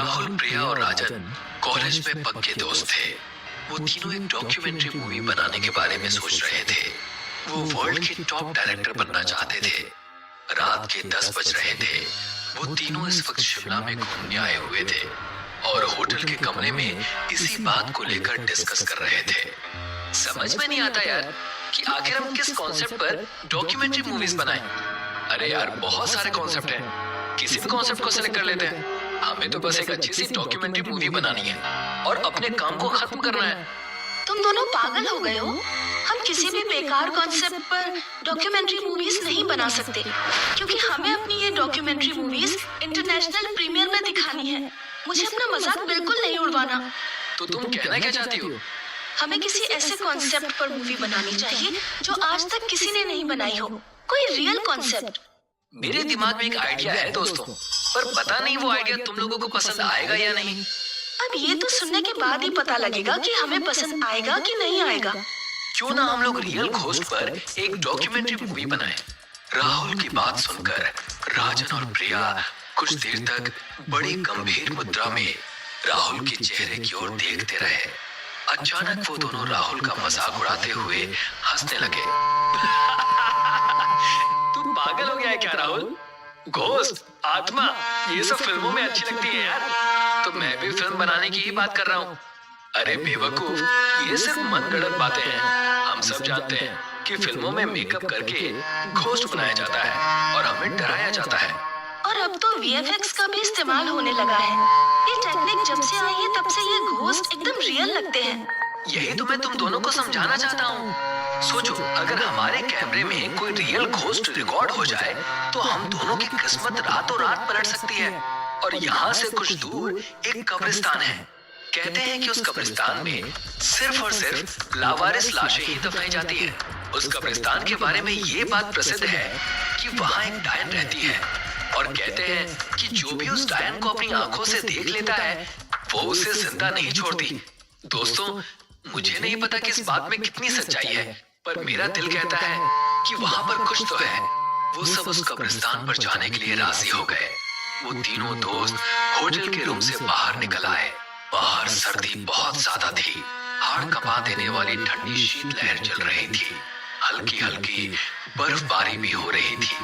राहुल, प्रिया और राजन कॉलेज में पक्के दोस्त थे। वो तीनों एक डॉक्यूमेंट्री मूवी बनाने के बारे में सोच रहे थे। वो वर्ल्ड के टॉप डायरेक्टर बनना चाहते थे। रात के 10 बज रहे थे। वो तीनों इस वक्त शिमला में घूमने आए हुए थे और होटल के कमरे में इसी बात को लेकर डिस्कस कर रहे थे। समझ में नहीं आता यार कि आखिर हम किस कॉन्सेप्ट पर डॉक्यूमेंट्री मूवीज बनाएं। अरे यार, बहुत सारे कॉन्सेप्ट हैं, किसी भी कॉन्सेप्ट को सिलेक्ट कर लेते हैं। हमें तो बस एक अच्छी सी डॉक्यूमेंट्री मूवी बनानी है और अपने काम को खत्म करना है। तुम दोनों पागल हो गए हो। हम किसी भी बेकार कॉन्सेप्ट पर डॉक्यूमेंट्री मूवीज नहीं बना सकते, क्योंकि हमें अपनी ये डॉक्यूमेंट्री मूवीज इंटरनेशनल प्रीमियर में दिखानी है। मुझे अपना मजाक बिल्कुल नहीं उड़वाना। तो तुम कहना क्या चाहती हो? हमें किसी ऐसे कॉन्सेप्ट पर मूवी बनानी चाहिए जो आज तक किसी ने नहीं बनाई हो, कोई रियल कॉन्सेप्ट। मेरे दिमाग में एक आइडिया है दोस्तों, पर पता नहीं वो आइडिया तुम लोगों को पसंद आएगा या नहीं। अब ये तो सुनने के बाद ही पता लगेगा कि हमें पसंद आएगा कि नहीं आएगा। क्यों ना हम लोग रियल घोस्ट पर एक डॉक्यूमेंट्री मूवी बनाएं। राहुल की बात सुनकर राजन और प्रिया कुछ देर तक बड़ी गंभीर मुद्रा में राहुल के चेहरे की ओर देखते रहे। अचानक वो दोनों राहुल का मजाक उड़ाते हुए हंसने लगे। तू पागल हो गया है क्या राहुल? घोस्ट, आत्मा, ये सब फिल्मों में अच्छी लगती है यार। तो मैं भी फिल्म बनाने की ही बात कर रहा हूँ। अरे बेवकूफ, ये सिर्फ मनगढ़ंत बातें हैं। हम सब जानते हैं कि फिल्मों में मेकअप करके घोस्ट बनाया जाता है और हमें डराया जाता है। और अब तो VFX का भी इस्तेमाल होने लगा है। ये टेक्निक जब से आई है तब से ये घोस्ट एकदम रियल लगते हैं। यही तो मैं तुम दोनों को समझाना चाहता हूँ। सोचो, अगर हमारे कैमरे में कोई रियल घोस्ट रिकॉर्ड हो जाए तो हम दोनों की किस्मत रातों रात पलट सकती है। और यहाँ से कुछ दूर एक कब्रिस्तान है। कहते हैं कि उस कब्रिस्तान में सिर्फ और सिर्फ लावारिस लाशें ही दफनाई जाती है। उस कब्रिस्तान के बारे में ये बात प्रसिद्ध है कि वहाँ एक डायन रहती है और कहते हैं कि जो भी उस डायन को अपनी आंखों से देख लेता है वो उसे जिंदा नहीं छोड़ती। दोस्तों, मुझे नहीं पता कि इस बात में कितनी सच्चाई है, पर मेरा दिल कहता है कि वहाँ पर कुछ तो है। वो सब उस कब्रिस्तान पर जाने के लिए राजी हो गए। वो तीनों दोस्त होटल के रूम से बाहर निकल आए। बाहर सर्दी बहुत ज्यादा थी। हाड़ कंपा देने वाली ठंडी शीतलहर चल रही थी। हल्की हल्की बर्फबारी भी हो रही थी।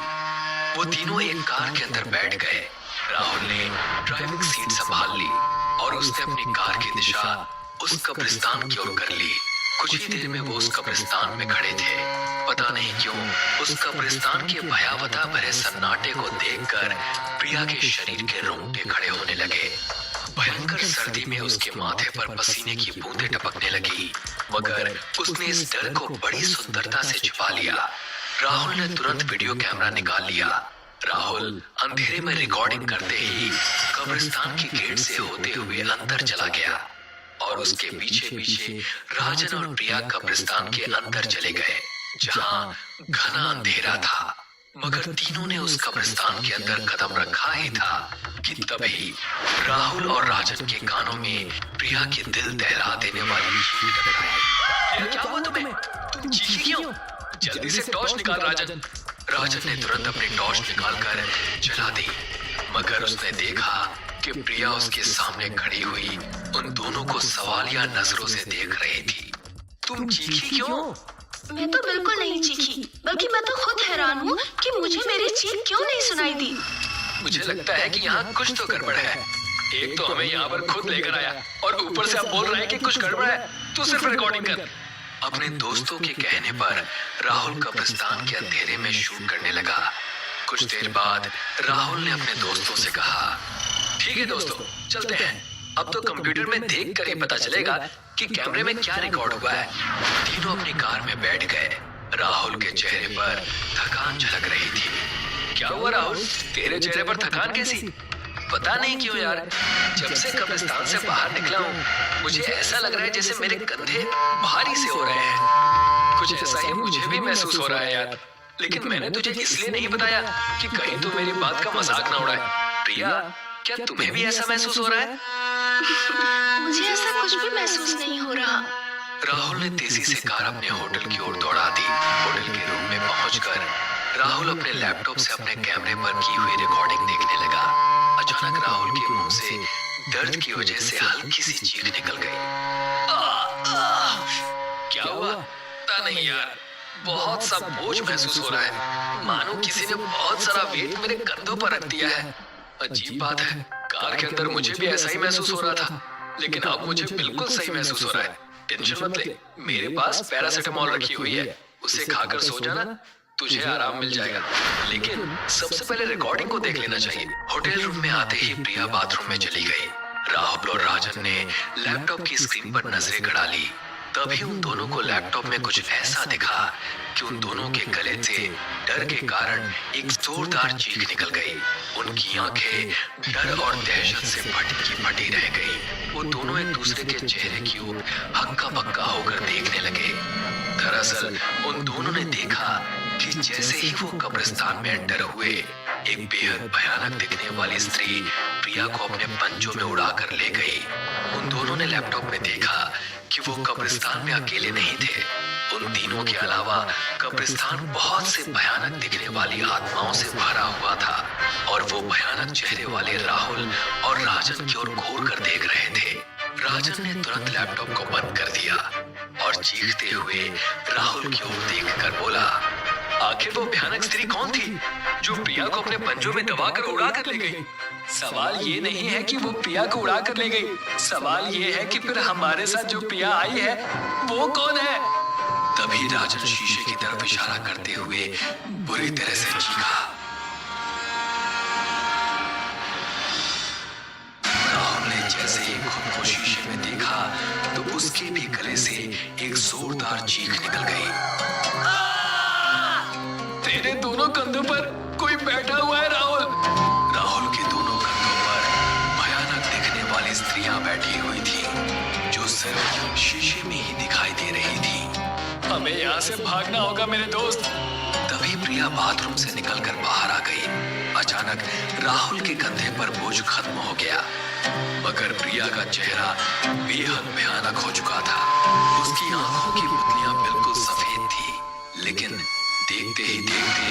वो तीनों एक कार के अंदर बैठ गए। राहुल ने ड्राइविंग सीट संभाल ली और उसने अपनी कार की दिशा उस कब्रिस्तान की ओर कर ली। कुछ ही देर में वो उस कब्रिस्तान में खड़े थे। पता नहीं क्यों उस कब्रिस्तान के भयावता भरे सन्नाटे को देखकर प्रिया के शरीर के रोंगटे खड़े होने लगे। भयंकर सर्दी में उसके माथे पर पसीने की बूंदें टपकने लगी, मगर उसने इस डर को बड़ी सुंदरता से छिपा लिया। राहुल ने तुरंत वीडियो कैमरा निकाल लिया। राहुल अंधेरे में रिकॉर्डिंग करते ही कब्रिस्तान के गेट से होते हुए अंदर चला गया और उसके पीछे पीछे राजन और प्रिया कब्रिस्तान के अंदर चले गए, जहां घना अंधेरा था। मगर तीनों ने उस कब्रिस्तान के अंदर कदम रखा ही था कि तभी राहुल और राजन के कानों में प्रिया के दिल दहला देने वाली चीख टकराई। क्या हुआ तुम्हें? तुम चीखी क्यों? जल्दी से टॉर्च निकाल राजन। राजन ने तुरंत अपनी टॉर्च निकालकर जला दी, मगर उसने देखा कि प्रिया उसके सामने खड़ी हुई उन दोनों को सवालिया नजरों से देख रही थी। तुम चीखी क्यों? मैं तो बिल्कुल नहीं चीखी, बल्कि मैं तो खुद हैरान हूँ कि मुझे मेरी चीख क्यों नहीं सुनाई दी। मुझे लगता है कि यहाँ कुछ तो गड़बड़ है। एक तो हमें यहाँ पर खुद लेकर आया और ऊपर से आप बोल रहे हैं कि कुछ गड़बड़ है। तू सिर्फ रिकॉर्डिंग कर। अपने दोस्तों के कहने पर राहुल कब्रिस्तान के अंधेरे में शूट करने लगा। कुछ देर बाद राहुल ने अपने दोस्तों से कहा, ठीक है दोस्तों, चलते हैं। अब तो कंप्यूटर में देख कर ही पता चलेगा कि कैमरे में क्या रिकॉर्ड हुआ है। तीनों अपनी कार में बैठ गए। राहुल के चेहरे पर थकान झलक रही थी। क्या हुआ राहुल, तेरे चेहरे पर थकान कैसी? पता नहीं क्यों यार, जब से कब्रिस्तान से बाहर निकला हूँ मुझे ऐसा लग रहा है जैसे मेरे कंधे भारी से हो रहे हैं। कुछ ऐसा ही मुझे भी महसूस हो रहा है यार, लेकिन मैंने तुझे इसलिए नहीं बताया कि कहीं तू मेरी बात का मजाक ना उड़ाए। प्रिया, क्या तुम्हें भी ऐसा महसूस हो रहा है? मुझे ऐसा कुछ भी महसूस नहीं हो रहा। राहुल ने तेजी से कार अपने होटल की ओर दौड़ा दी। होटल के रूम में पहुंचकर राहुल अपने लैपटॉप से अपने कैमरे पर की हुई रिकॉर्डिंग देखने लगा। अचानक राहुल के मुंह से दर्द की वजह से हल्की सी चीख निकल गई। क्या हुआ? पता नहीं यार, बहुत सा बोझ महसूस हो रहा है, मानो किसी ने बहुत सारा वेट मेरे कंधों पर रख दिया है। अजीब बात है, कार के अंदर मुझे भी ऐसा ही महसूस हो रहा था, लेकिन अब मुझे बिल्कुल सही महसूस हो रहा है। टेंशन मत ले, मेरे पास पैरासिटामोल रखी हुई है, उसे खाकर सो जाना, तुझे आराम मिल जाएगा। लेकिन सबसे पहले रिकॉर्डिंग को देख लेना चाहिए। होटल रूम में आते ही प्रिया बाथरूम में चली गई। राहुल और राजन ने लैपटॉप की स्क्रीन पर नजरें गड़ा ली। तभी उन दोनों को लैपटॉप में कुछ ऐसा दिखा कि उन दोनों के गले से डर के कारण एक जोरदार चीख निकल गई। उनकी आंखें डर और दहशत से फटी फटी रह गई। वो दोनों एक दूसरे के चेहरे की ओर हक्का बक्का होकर देखने लगे। दरअसल उन दोनों ने देखा कि जैसे ही वो कब्रिस्तान में एंटर हुए, एक बेहद भयानक दिखने वाली स्त्री प्रिया को अपने पंजों में उड़ाकर ले गई। उन दोनों ने लैपटॉप में देखा कि वो कब्रिस्तान में अकेले नहीं थे। उन तीनों के अलावा कब्रिस्तान बहुत से भयानक दिखने वाली आत्माओं से भरा हुआ था और वो भयानक चेहरे वाले राहुल और राजन की ओर घूर कर देख रहे थे। राजन ने तुरंत लैपटॉप को बंद कर दिया और चीखते हुए राहुल की ओर देखकर बोला, आखिर वो भयानक स्त्री कौन थी जो प्रिया को अपने पंजों में दबाकर उड़ा कर ले गई? सवाल ये नहीं है कि वो प्रिया को उड़ा कर ले गई, सवाल ये है कि फिर हमारे साथ जो प्रिया आई है वो कौन है? तभी राजन शीशे की तरफ इशारा करते हुए बुरी तरह से चीखा। राहुल ने जैसे ही खुद को शीशे में देखा तो उसके भी गले से एक जोरदार चीख निकल गई। तेरे दोनों कंधों पर कोई बैठा हुआ है राहुल। राहुल के दोनों कंधों पर भयानक दिखने वाली स्त्रियां बैठी हुई थी जो सिर्फ शीशे में ही दिखाई दे रही थी। हमें यहाँ से भागना होगा मेरे दोस्त। तभी प्रिया बाथरूम से निकलकर बाहर आ गई। अचानक राहुल के कंधे पर बोझ खत्म हो गया, मगर प्रिया का चेहरा बेहद भयानक हो चुका था। उसकी आंखों की पुतलियां बिल्कुल सफेद थी, लेकिन देखते ही देखते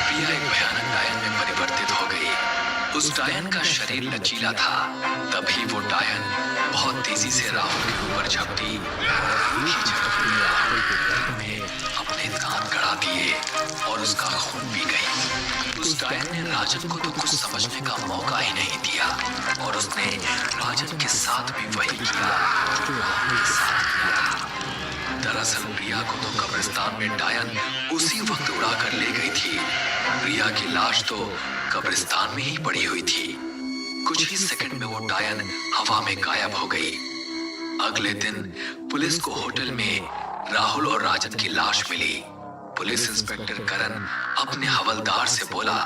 प्रिया एक भयानक डायन में परिवर्तित हो गई। उस डायन का शरीर लचीला था। तभी वो डायन बहुत तेजी से राहुल के ऊपर झपटी में अपने दांत गड़ा दिए और उसका खून पी गई। उस डायन ने राजन को तो कुछ समझने का मौका ही नहीं दिया और उसने राजन के साथ भी वही किया जो राहुल के साथ किया। दरअसल प्रिया को तो कब्रिस्तान में डायन उसी वक्त उड़ा कर ले गई थी। प्रिया की लाश तो कब्रिस्तान में ही पड़ी हुई थी। कुछ ही सेकंड में वो डायन हवा में गायब हो गई। अगले दिन पुलिस को होटल में राहुल और राजन की लाश मिली। पुलिस इंस्पेक्टर करण अपने हवलदार से बोला,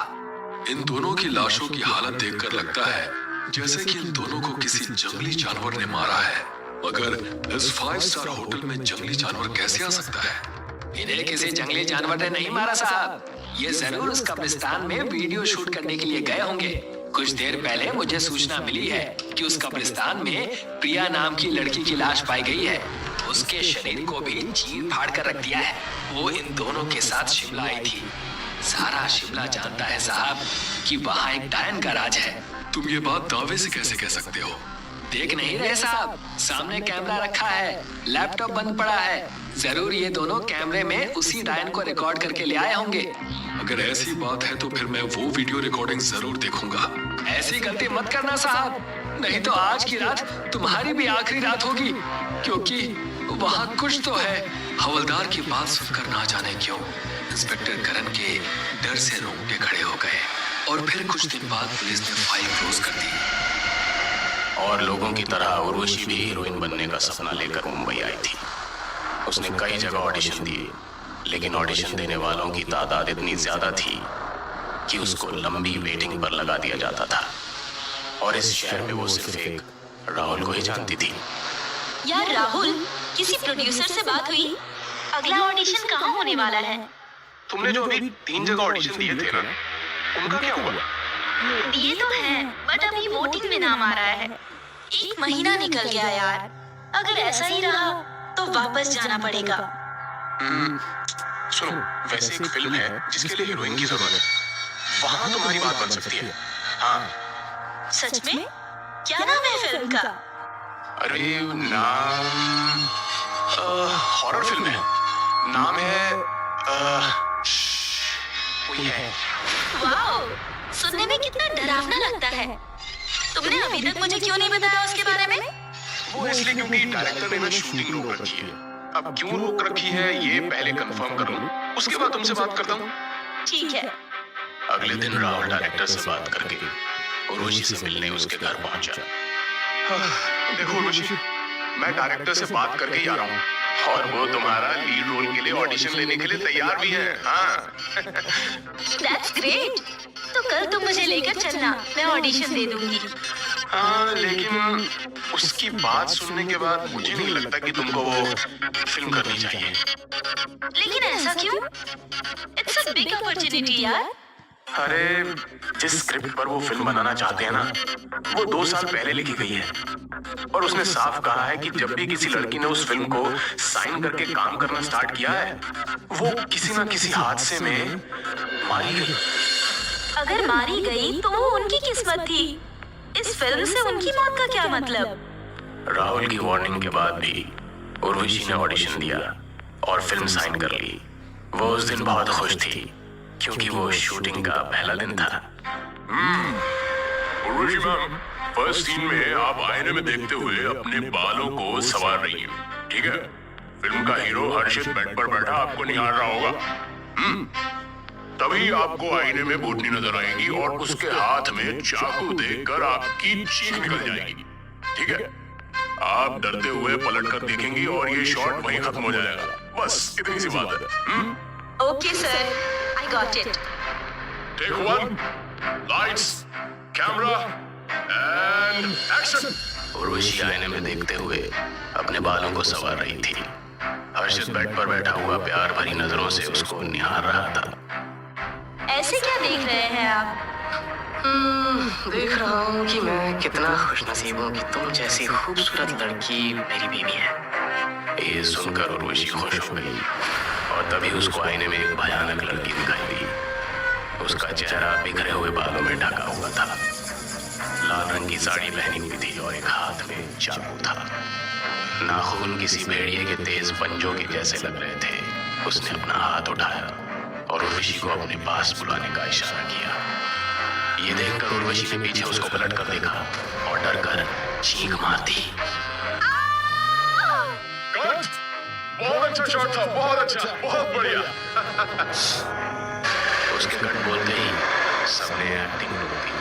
इन दोनों की लाशों की हालत देखकर लगता है जैसे कि इन दोनों को किसी जंगली जानवर ने मारा है। मगर इस 5 स्टार होटल में जंगली जानवर कैसे आ सकता है? इन्हें किसी जंगली जानवर ने नहीं मारा साहब, ये जरूर उस कब्रिस्तान में वीडियो शूट करने के लिए गए होंगे। कुछ देर पहले मुझे सूचना मिली है कि उस कब्रिस्तान में प्रिया नाम की लड़की की लाश पाई गई है। उसके शरीर को भी चीर फाड़ कर रख दिया है। वो इन दोनों के साथ शिमला आई थी। सारा शिमला जानता है साहब कि वहाँ एक डायन का राज है। तुम ये बात दावे से कैसे कह सकते हो? देख नहीं रहे साहब, सामने कैमरा रखा है, लैपटॉप बंद पड़ा है। जरूर ये दोनों कैमरे में उसी डायन को रिकॉर्ड करके ले आए होंगे। अगर ऐसी बात है तो फिर मैं वो वीडियो रिकॉर्डिंग जरूर देखूंगा। ऐसी गलती मत करना साहब, नहीं तो आज की रात तुम्हारी भी आखिरी रात होगी, क्योंकि वहाँ कुछ तो है। हवलदार की बात सुनकर ना जाने क्यों इंस्पेक्टर करण के डर से रोंगटे खड़े हो गए और फिर कुछ दिन बाद पुलिस ने फाइल क्लोज कर दी। और लोगों की तरह उर्वशी भी हीरोइन बनने का सपना लेकर मुंबई आई थी। उसने कई जगह ऑडिशन दिए, लेकिन ऑडिशन देने वालों की तादाद इतनी ज्यादा थी कि उसको लंबी वेटिंग पर लगा दिया जाता था। और इस शहर में वो सिर्फ एक राहुल को ही जानती थी। यार राहुल, किसी प्रोड्यूसर से बात हुई? अगला ऑडिशन कहाँ होने वाला है? तुमने जो अभी 3 जगह ऑडिशन दिए थे ना, उनका क्या हुआ? दिए तो हैं, बट अभी वोटिंग में नाम आ रहा है। 1 महीना निकल गया यार। अगर ऐसा ही रहा तो वापस जाना पड़ेगा। सुनो, वैसे एक फिल्म है जिसके लिए हीरोइन की जरूरत है, वहाँ तुम्हारी बात बन सकती है। हाँ। सच में? क्या नाम है फिल्म का? अरे नाम हॉरर फिल्म है, नाम है कोई है। वाओ, सुनने में कितना डरावना लगता है। तुमने अभी तक मुझे क्यों नहीं बताया उसके बारे में? वो इसलिए क्योंकि डायरेक्टर ने ना शूटिंग रोक रखी है। अब क्यों रोक रखी है ये पहले कंफर्म कर लूं, उसके बाद तुमसे बात करता हूँ। ठीक है। अगले दिन राहुल डायरेक्टर से बात करके उर्वशी से मिलने उसके घर पहुंचा। देखो उर्वशी, मैं डायरेक्टर से बात करके ही आ रहा हूँ और वो तुम्हारा लीड रोल के लिए ऑडिशन लेने के लिए तैयार भी है। हाँ। That's great। तो कल तुम मुझे लेकर चलना, मैं ऑडिशन दे दूंगी। हाँ, लेकिन उसकी बात सुनने के बाद मुझे नहीं लगता कि तुमको वो फिल्म करनी चाहिए। लेकिन ऐसा क्यों? It's a big opportunity यार। अरे जिस स्क्रिप्ट पर वो फिल्म बनाना चाहते हैं ना, वो 2 साल पहले लिखी गई है और उसने साफ कहा है कि जब भी किसी लड़की ने उस फिल्म को साइन करके काम करना स्टार्ट किया है, वो किसी ना किसी हादसे में मारी गई। अगर मारी गई तो वो उनकी किस्मत थी। इस फिल्म से उनकी मौत का क्या मतलब? राहुल की वार्निंग के बाद भी उर्वशी ने ऑडिशन दिया और फिल्म साइन कर ली। वो उस दिन बहुत खुश थी क्योंकि वो शूटिंग का पहला दिन था। उर्वशी मैम, फर्स्ट सीन में आप आईने में देखते हुए अपने बालों को संवार रही हैं, ठीक है? फिल्म का हीरो हर्षित बेड पर बैठा आपको निहार रहा होगा। तभी आपको आईने में भूतनी नजर आएगी और उसके हाथ में चाकू देखकर आपकी चीख निकल जाएगी, ठीक है? आप डरते हुए पलटकर देखेंगी और ये शॉट वहीं खत्म हो जाएगा। बस इतनी सी बात है। Okay sir, I got it. Take 1, lights, camera and action. Urvashi आईने में देखते हुए अपने बालों को संवार रही थी। हर्षित बेड पर बैठा हुआ प्यार भरी नजरों से उसको निहार रहा था। ऐसे क्या देख रहे हैं आप? देख रहा हूँ कि मैं कितना खुशनसीब हूँ कि तुम जैसी खूबसूरत लड़की मेरी बीवी है। ये सुनकर उर्वशी खुश हो गई और तभी उसको आईने में एक भयानक लड़की दिखाई दी। उसका चेहरा बिखरे हुए बालों में ढका हुआ था, लाल रंग की साड़ी पहनी हुई थी और एक हाथ में चाकू था। नाखून किसी भेड़िए के तेज पंजों के जैसे लग रहे थे। उसने अपना हाथ उठाया और उर्वशी को अपने पास बुलाने का इशारा किया। ये देखकर उर्वशी ने पीछे उसको पलट कर देखा और डर कर चीख मार दी। बहुत अच्छा शॉट था, बहुत अच्छा, बहुत बढ़िया। उसके कट बोलते ही सबने एक्टिंग रोक दी,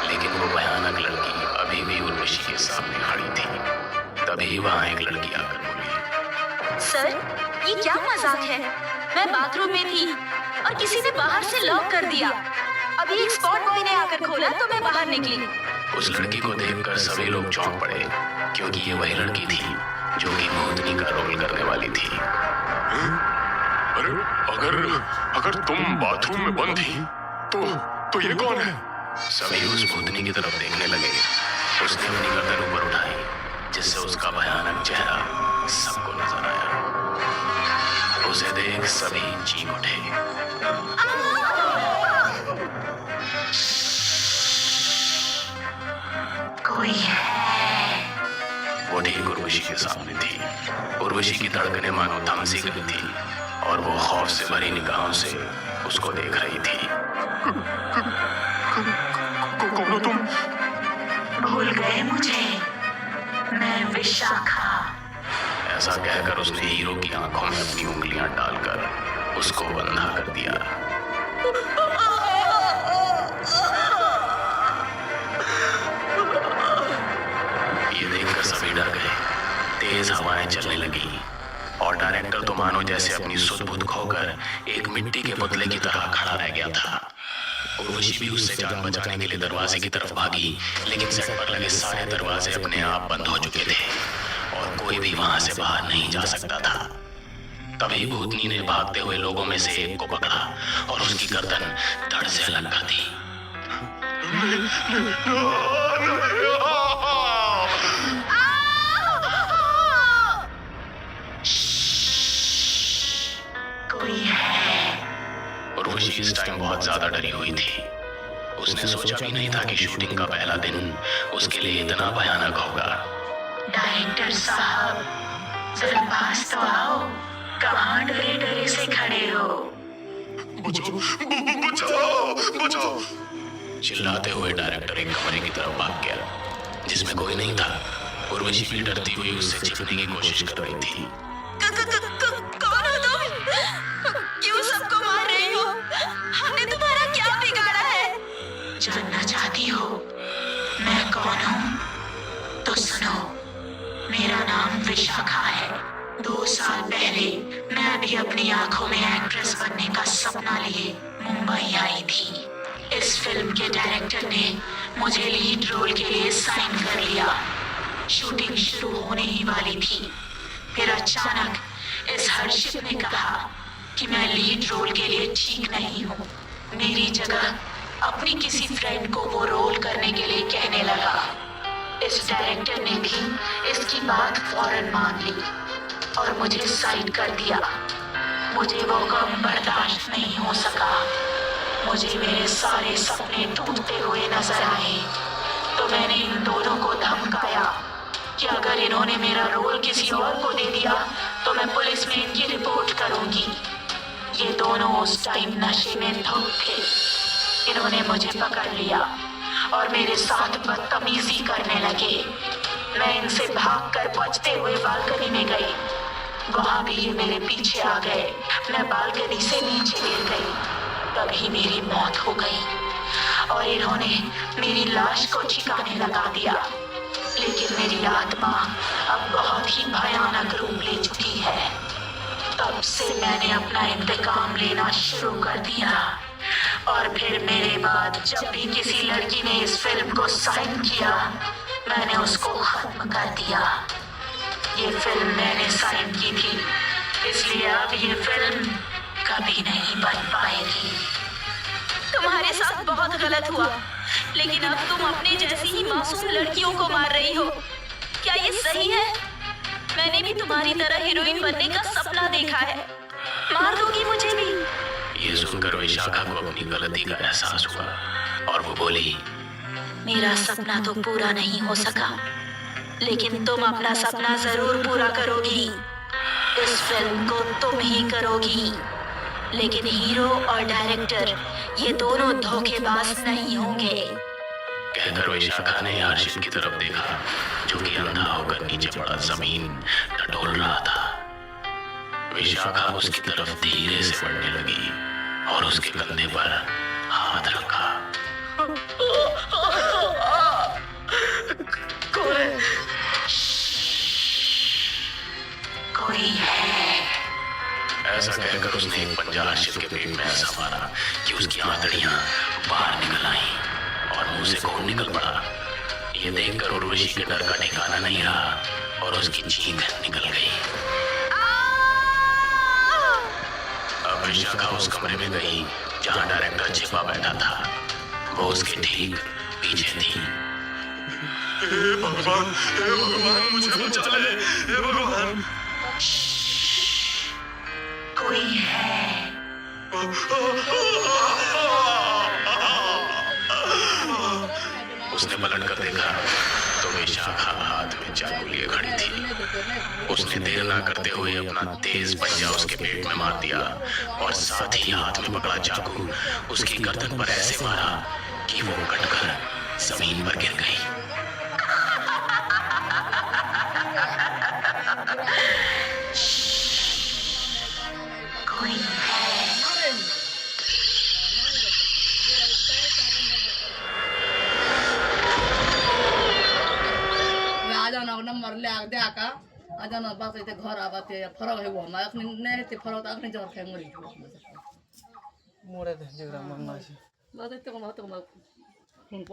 लेकिन वो भयानक लड़की अभी भी उर्वशी के सामने खड़ी थी। तभी वहां एक लड़की आकर बोली, सर, ये क्या मजाक है? मैं बाथरूम में थी और किसी ने बाहर से लॉक कर दिया। अभी एक स्पॉट बॉय ने आकर खोला तो मैं बाहर निकली। उस लड़की को देखकर सभी लोग चौंक पड़े क्योंकि ये वही लड़की थी जो कि भूतनी का रोल करने वाली थी। अरे अगर तुम बाथरूम में बंद थी तो ये कौन है? सभी उस भूतनी की तरफ देखने लगे। उसने अपनी गर्दन ऊपर उठाई जिससे उसका भयानक चेहरा सबको नजर आया। उसे देख सभी चीख उठे। कोई है। वो ठीक उर्वशी के सामने थी। उर्वशी की धड़कनें मानो थम सी गई थी और वो खौफ से भरी निगाहों से उसको देख रही थी। कौन हो तुम? भूल गए मुझे? मैं विशाखा। ऐसा कहकर उसने हीरो की आंखों में अपनी उंगलियां डालकर उसको अंधा कर दिया। ये देखकर सभी डर गए। तेज हवाएं चलने लगी और डायरेक्टर तो मानो जैसे अपनी सुध-बुध खोकर एक मिट्टी के पुतले की तरह खड़ा रह गया था। उर्वशी भी उससे जान बचाने के लिए दरवाजे की तरफ भागी, लेकिन सेट पर लगे सारे दरवाजे अपने आप बंद हो चुके थे और कोई भी वहां से बाहर नहीं जा सकता था। तभी भूतनी ने भागते हुए लोगों में से एक को पकड़ा और उसकी गर्दन धड़ से अलग कर दी। कोई है। उर्वशी इस टाइम बहुत ज्यादा डरी हुई थी। उसने सोचा भी नहीं था कि शूटिंग का पहला दिन उसके लिए इतना भयानक होगा। डायरेक्टर साहब, जरा पास तो आओ। कहाँ डरे डरे से खड़े हो? चिल्लाते हुए डायरेक्टर एक कमरे की तरफ भाग गया जिसमें कोई नहीं था। उर्वशी भी डरती हुई उससे छिपने की कोशिश कर रही थी। कौन हो तुम? क्यों सबको मार रही हो? हमने तुम्हारा क्या बिगाड़ा है? जानना चाहती हो मैं कौन हूँ? तो सुनो, मेरा नाम विशाखा है। 2 साल पहले मैं भी अपनी आंखों में एक्ट्रेस बनने का सपना लिए मुंबई आई थी। इस फिल्म के डायरेक्टर ने मुझे लीड रोल के लिए साइन कर लिया। शूटिंग शुरू होने ही वाली थी। फिर अचानक इस हर्षित ने कहा कि मैं लीड रोल के लिए ठीक नहीं हूँ। मेरी जगह अपनी किसी फ्रेंड को वो रोल करने के लिए कहने लगा। इस डायरेक्टर ने भी इसकी बात फौरन मान ली और मुझे साइन कर दिया। मुझे वो गम बर्दाश्त नहीं हो सका। मुझे मेरे सारे सपने टूटते हुए नजर आए तो मैंने इन दोनों को धमकाया कि अगर इन्होंने मेरा रोल किसी और को दे दिया तो मैं पुलिस में इनकी रिपोर्ट करूंगी। ये दोनों उस टाइम नशे में धुत थे। इन्होंने मुझे पकड़ लिया और मेरे साथ बदतमीजी करने लगे। मैं इनसे भागकर बचते हुए बालकनी में गई। वहां भी ये मेरे पीछे आ गए। मैं बालकनी से नीचे गिर गई। तभी मेरी मौत हो गई और इन्होंने मेरी लाश को ठिकाने लगा दिया। लेकिन मेरी आत्मा अब बहुत ही भयानक रूप ले चुकी है। तब से मैंने अपना इंतकाम लेना शुरू कर दिया और फिर मेरे बाद जब भी किसी लड़की ने इस फिल्म को साइन किया मैंने उसको खत्म कर दिया। ये फिल्म मैंने साइन की थी, इसलिए अब ये फिल्म कभी नहीं बन पाएगी। तुम्हारे साथ बहुत गलत हुआ, लेकिन अब तुम अपने जैसी ही मासूम लड़कियों को मार रही हो। क्या ये सही है? मैंने भी तुम्हारी तरह हीरोइन बनने का सपना देखा है। मार दोगी मुझे भी? ये सुनकर विशाखा को अपनी गलती का एहसास हुआ और वो बोली, मेरा सपना तो पूरा नहीं हो सका, लेकिन तुम अपना सपना जरूर पूरा करोगी। इस फिल्म को तुम ही करोगी, लेकिन हीरो और डायरेक्टर ये दोनों धोखेबाज नहीं होंगे। कहकर विशाखा ने हर्षित की तरफ देखा जो कि अंधा होकर नीचे पड़ा जमीन टटोल रहा था। विशाखा उसकी तरफ धीरे से बढ़ने लगी और उसके कंधे पर हाथ रखा। कोई है। ऐसा कहकर उसने एक पंजा हर्षित के पेट में ऐसा मारा कि उसकी आंतड़ियां बाहर निकल आईं और मुंह से खून निकल पड़ा। ये देखकर उर्वशी के डर का ठिकाना नहीं रहा और उसकी चीख निकल गई। अब विशाखा उस कमरे में गई जहां डायरेक्टर छिपा बैठा था। वो उसके ठीक पीछे थी। हे भगवान, मुझे बचा ले, हे भगवान। कोई है। उसने पलट कर देखा तो विशाखा हाथ में चाकू लिए खड़ी थी। उसने देर ना करते हुए अपना तेज पंजा उसके पेट में मार दिया और साथ ही हाथ में पकड़ा चाकू उसकी गर्दन पर ऐसे मारा कि वो कटकर जमीन पर गिर गई। कोई है। मरले आग दे आका आजाना बात इथे घर आबाते फरक है वो मायक ने ते फरक आखने जवर फेंगरी मोरे दे जगरा मरना बात इथे को फोन